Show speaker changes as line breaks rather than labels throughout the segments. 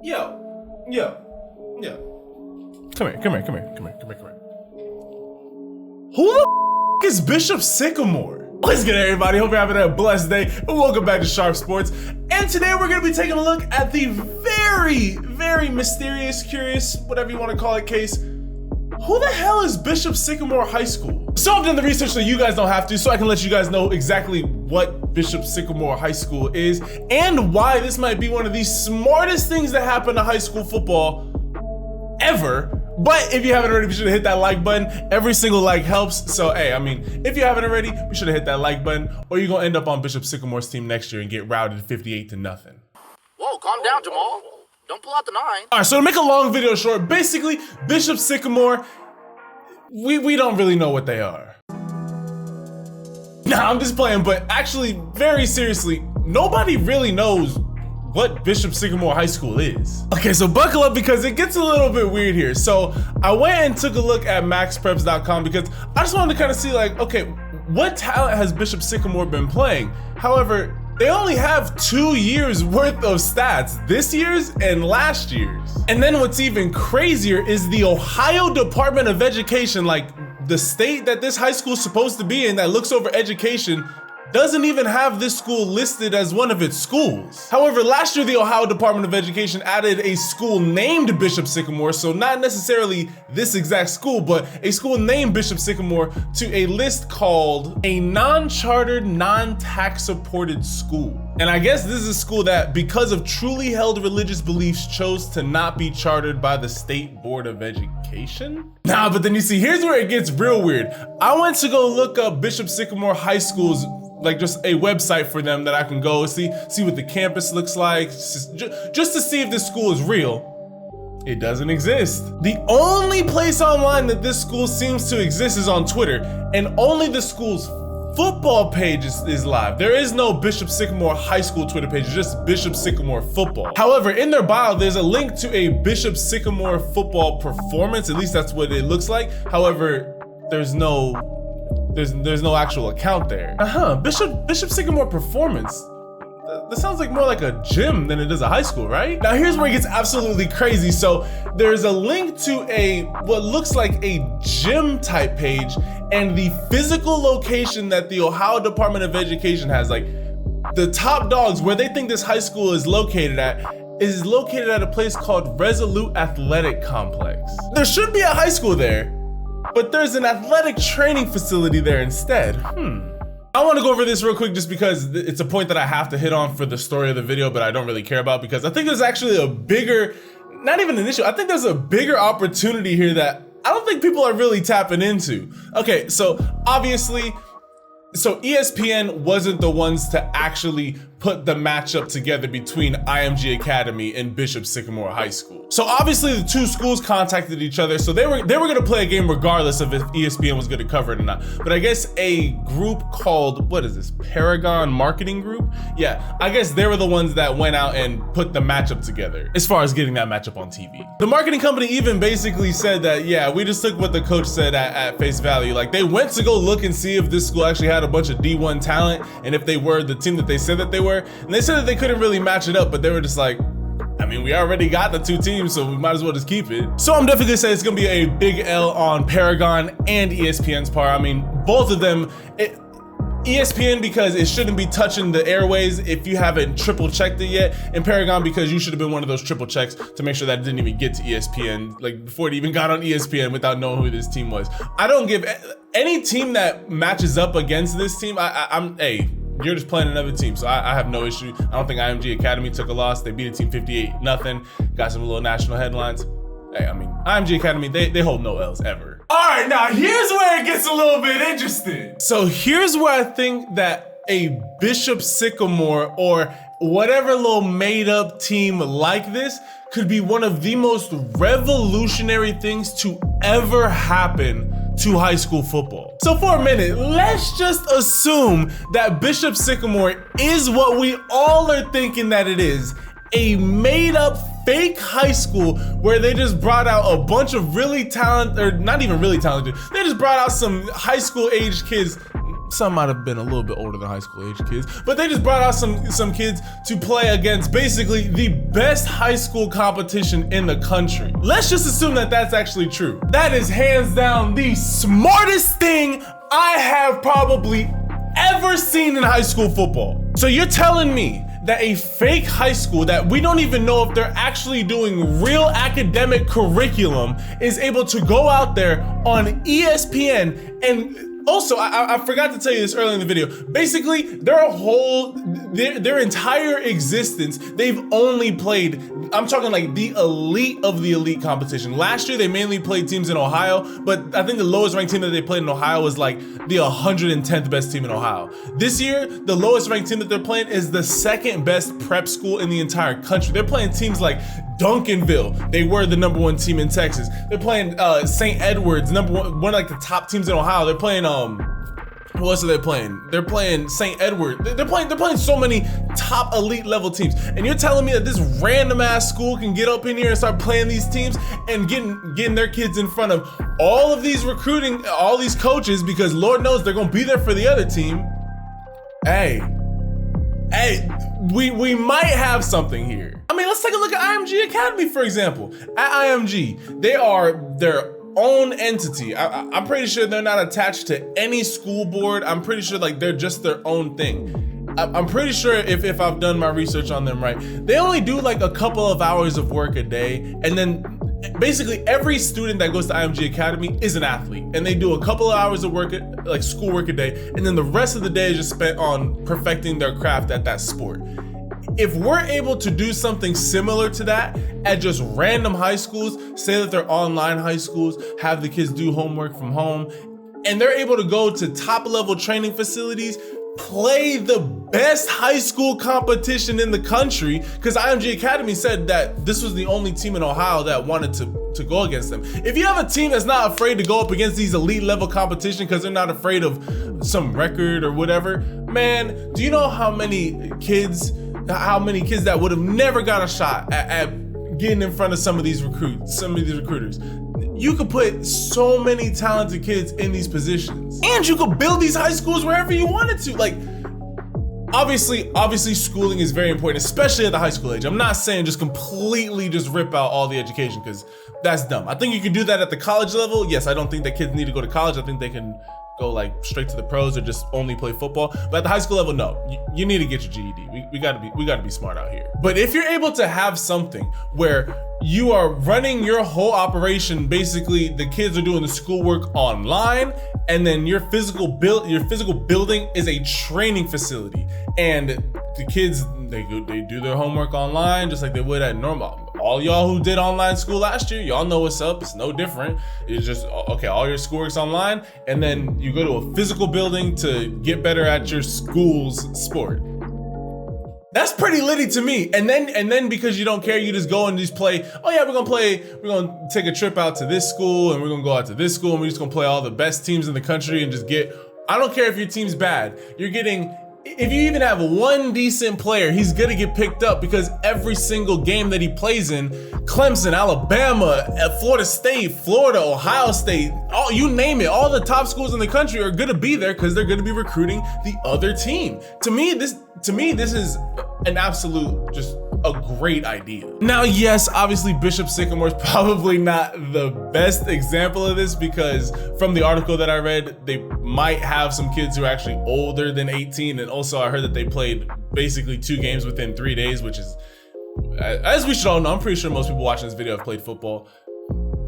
Yo. Come here. Who the is Bishop Sycamore? What's good, everybody? Hope you're having a blessed day, and welcome back to SharpeSports. And today we're gonna be taking a look at the very mysterious, curious, whatever you want to call it, case. Who the hell is Bishop Sycamore High School? So I've done the research so you guys don't have to, so I can let you guys know exactly what Bishop Sycamore High School is and why this might be one of the smartest things that happen to high school football ever. But if you haven't already, be sure to hit that like button. Every single like helps. So hey, I mean, if you haven't already, be sure to hit that like button, or you're gonna end up on Bishop Sycamore's team next year and get routed 58-0.
Whoa, calm down, Jamal. Don't pull out the 9.
All right, so to make a long video short, basically, Bishop Sycamore, we don't really know what they are. Nah, I'm just playing, but actually, very seriously, nobody really knows what Bishop Sycamore High School is. Okay, so buckle up because it gets a little bit weird here. So I went and took a look at maxpreps.com because I just wanted to kind of see like, okay, what talent has Bishop Sycamore been playing? However, they only have 2 years worth of stats, this year's and last year's. And then what's even crazier is the Ohio Department of Education, like the state that this high school is supposed to be in that looks over education, doesn't even have this school listed as one of its schools. However, last year, the Ohio Department of Education added a school named Bishop Sycamore, so not necessarily this exact school, but a school named Bishop Sycamore to a list called a non-chartered, non-tax supported school. And I guess this is a school that, because of truly held religious beliefs, chose to not be chartered by the State Board of Education? Nah, but then you see, here's where it gets real weird. I went to go look up Bishop Sycamore High School's, like just a website for them that I can go see what the campus looks like, just to see if this school is real. It doesn't exist. The only place online that this school seems to exist is on Twitter, and only the school's football page is live. There is no Bishop Sycamore High School Twitter page, it's just Bishop Sycamore Football. However, in their bio, there's a link to a Bishop Sycamore football performance, at least that's what it looks like. However, there's no actual account there. Bishop Sycamore performance. That sounds like more like a gym than it does a high school, right? Now here's where it gets absolutely crazy. So there's a link to what looks like a gym type page, and the physical location that the Ohio Department of Education has, like the top dogs where they think this high school is located at a place called Resolute Athletic Complex. There should be a high school there, but there's an athletic training facility there instead. I want to go over this real quick just because it's a point that I have to hit on for the story of the video, but I don't really care about because I think there's actually a bigger, not even an issue, I think there's a bigger opportunity here that I don't think people are really tapping into. Okay, so obviously, ESPN wasn't the ones to actually put the matchup together between IMG Academy and Bishop Sycamore High School. So obviously the two schools contacted each other, so they were gonna play a game regardless of if ESPN was gonna cover it or not. But I guess a group called, what is this, Paragon Marketing Group? Yeah, I guess they were the ones that went out and put the matchup together as far as getting that matchup on TV. The marketing company even basically said that, yeah, we just took what the coach said at face value. Like they went to go look and see if this school actually had a bunch of D1 talent and if they were the team that they said that they were. And they said that they couldn't really match it up, but they were just like, I mean, we already got the two teams, so we might as well just keep it. So I'm definitely gonna say it's gonna be a big L on Paragon and ESPN's part. I mean, both of them, ESPN because it shouldn't be touching the airways if you haven't triple checked it yet, and Paragon because you should have been one of those triple checks to make sure that it didn't even get to ESPN, like before it even got on ESPN without knowing who this team was. I don't give any team that matches up against this team, hey, you're just playing another team, so I have no issue. I don't think IMG Academy took a loss. They beat a team 58-0, got some little national headlines. Hey, I mean, IMG Academy, they hold no L's ever. All right, now here's where it gets a little bit interesting. So here's where I think that a Bishop Sycamore or whatever little made up team like this could be one of the most revolutionary things to ever happen to high school football. So for a minute, let's just assume that Bishop Sycamore is what we all are thinking that it is, a made up fake high school where they just brought out a bunch of really talented, or not even really talented, they just brought out some high school aged kids, some might have been a little bit older than high school age kids, but they just brought out some kids to play against basically the best high school competition in the country. Let's just assume that that's actually true. That is hands down the smartest thing I have probably ever seen in high school football. So you're telling me that a fake high school that we don't even know if they're actually doing real academic curriculum is able to go out there on ESPN and also, I forgot to tell you this earlier in the video. Basically, their entire existence, they've only played, I'm talking like the elite of the elite competition. Last year, they mainly played teams in Ohio, but I think the lowest ranked team that they played in Ohio was like the 110th best team in Ohio. This year, the lowest ranked team that they're playing is the second best prep school in the entire country. They're playing teams like Duncanville. They were the #1 team in Texas. They're playing St. Edwards, #1, one of like the top teams in Ohio. They're playing who else are they playing? They're playing St. Edward. They're playing so many top elite level teams. And you're telling me that this random ass school can get up in here and start playing these teams and getting their kids in front of all of these recruiting, all these coaches, because Lord knows they're gonna be there for the other team. Hey, we might have something here. I mean, let's take a look at IMG Academy, for example. At IMG, they are their own entity. I'm pretty sure they're not attached to any school board. I'm pretty sure like they're just their own thing. I'm pretty sure if I've done my research on them right, they only do like a couple of hours of work a day, and then basically every student that goes to IMG Academy is an athlete, and they do a couple of hours of work, like schoolwork a day, and then the rest of the day is just spent on perfecting their craft at that sport. If we're able to do something similar to that at just random high schools, say that they're online high schools, have the kids do homework from home, and they're able to go to top level training facilities, play the best high school competition in the country, because IMG Academy said that this was the only team in Ohio that wanted to go against them. If you have a team that's not afraid to go up against these elite level competition because they're not afraid of some record or whatever, man, do you know how many kids that would have never got a shot at getting in front of some of these recruiters? You could put so many talented kids in these positions, and you could build these high schools wherever you wanted to. Like, obviously schooling is very important, especially at the high school age. I'm not saying just completely just rip out all the education, because that's dumb. I think you can do that at the college level. Yes, I don't think that kids need to go to college. I think they can go like straight to the pros or just only play football. But at the high school level, no, you need to get your GED. We gotta be smart out here. But if you're able to have something where you are running your whole operation, basically the kids are doing the schoolwork online, and then your physical building is a training facility, and the kids they do their homework online just like they would at normal. All y'all who did online school last year, y'all know what's up. It's no different. It's just, okay, all your schoolwork's online, and then you go to a physical building to get better at your school's sport. That's pretty litty to me. And then because you don't care, you just go and just play, oh yeah, we're gonna take a trip out to this school, and we're gonna go out to this school, and we're just gonna play all the best teams in the country and just get, I don't care if your team's bad. If you even have one decent player, he's gonna get picked up, because every single game that he plays in, Clemson, Alabama, Florida State, Florida, Ohio State, you name it, all the top schools in the country are gonna be there because they're gonna be recruiting the other team. To me, this is an absolute, just a great idea. Now, yes, obviously Bishop Sycamore is probably not the best example of this, because from the article that I read, they might have some kids who are actually older than 18. And also I heard that they played basically 2 games within 3 days, which is, as we should all know, I'm pretty sure most people watching this video have played football.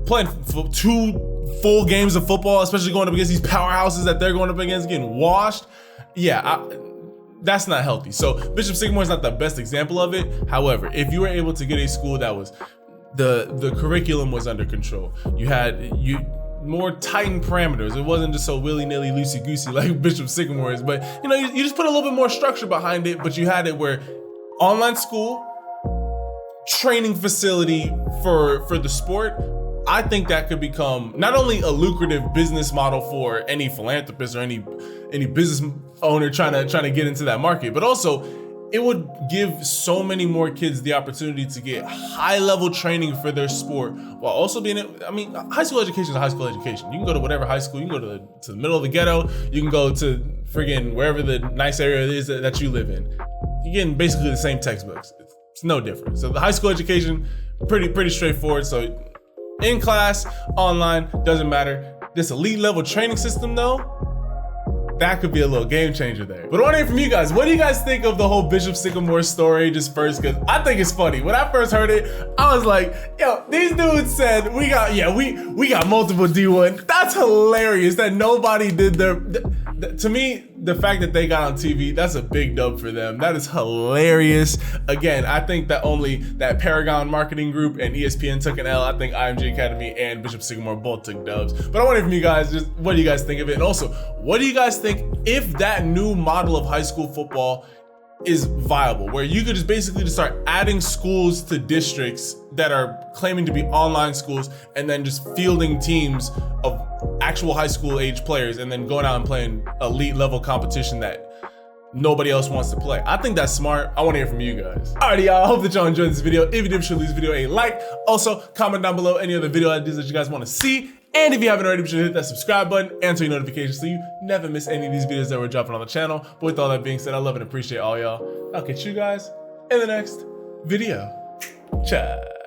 Playing 2 full games of football, especially going up against these powerhouses that they're going up against, getting washed. Yeah, that's not healthy. So Bishop Sycamore is not the best example of it. However, if you were able to get a school that was, the curriculum was under control, you had more tightened parameters, it wasn't just so willy-nilly, loosey-goosey like Bishop Sycamore is, but you just put a little bit more structure behind it, but you had it where online school, training facility for the sport. I think that could become not only a lucrative business model for any philanthropist or any business owner trying to get into that market, but also it would give so many more kids the opportunity to get high-level training for their sport while also being, I mean, high school education is a high school education. You can go to whatever high school, you can go to the middle of the ghetto, you can go to friggin' wherever the nice area is that you live in. You're getting basically the same textbooks. It's no different. So the high school education, pretty straightforward. So in class, online, doesn't matter. This elite level training system though, that could be a little game changer there. But I want to hear from you guys. What do you guys think of the whole Bishop Sycamore story just first? Because I think it's funny. When I first heard it, I was like, yo, these dudes said we got multiple D1. That's hilarious that nobody did to me, the fact that they got on TV, that's a big dub for them. That is hilarious. Again, I think that only that Paragon Marketing Group and ESPN took an L. I think IMG Academy and Bishop Sycamore both took dubs. But I want to hear from you guys, just what do you guys think of it? And also, what do you guys think if that new model of high school football is viable, where you could just basically just start adding schools to districts that are claiming to be online schools and then just fielding teams of actual high school age players and then going out and playing elite level competition that nobody else wants to play. I think that's smart. I want to hear from you guys. Alrighty, y'all. I hope that y'all enjoyed this video. If you did, be sure to leave this video a like. Also, comment down below any other video ideas that you guys want to see. And if you haven't already, be sure to hit that subscribe button and turn your notifications so you never miss any of these videos that we're dropping on the channel. But with all that being said, I love and appreciate all y'all. I'll catch you guys in the next video. Ciao.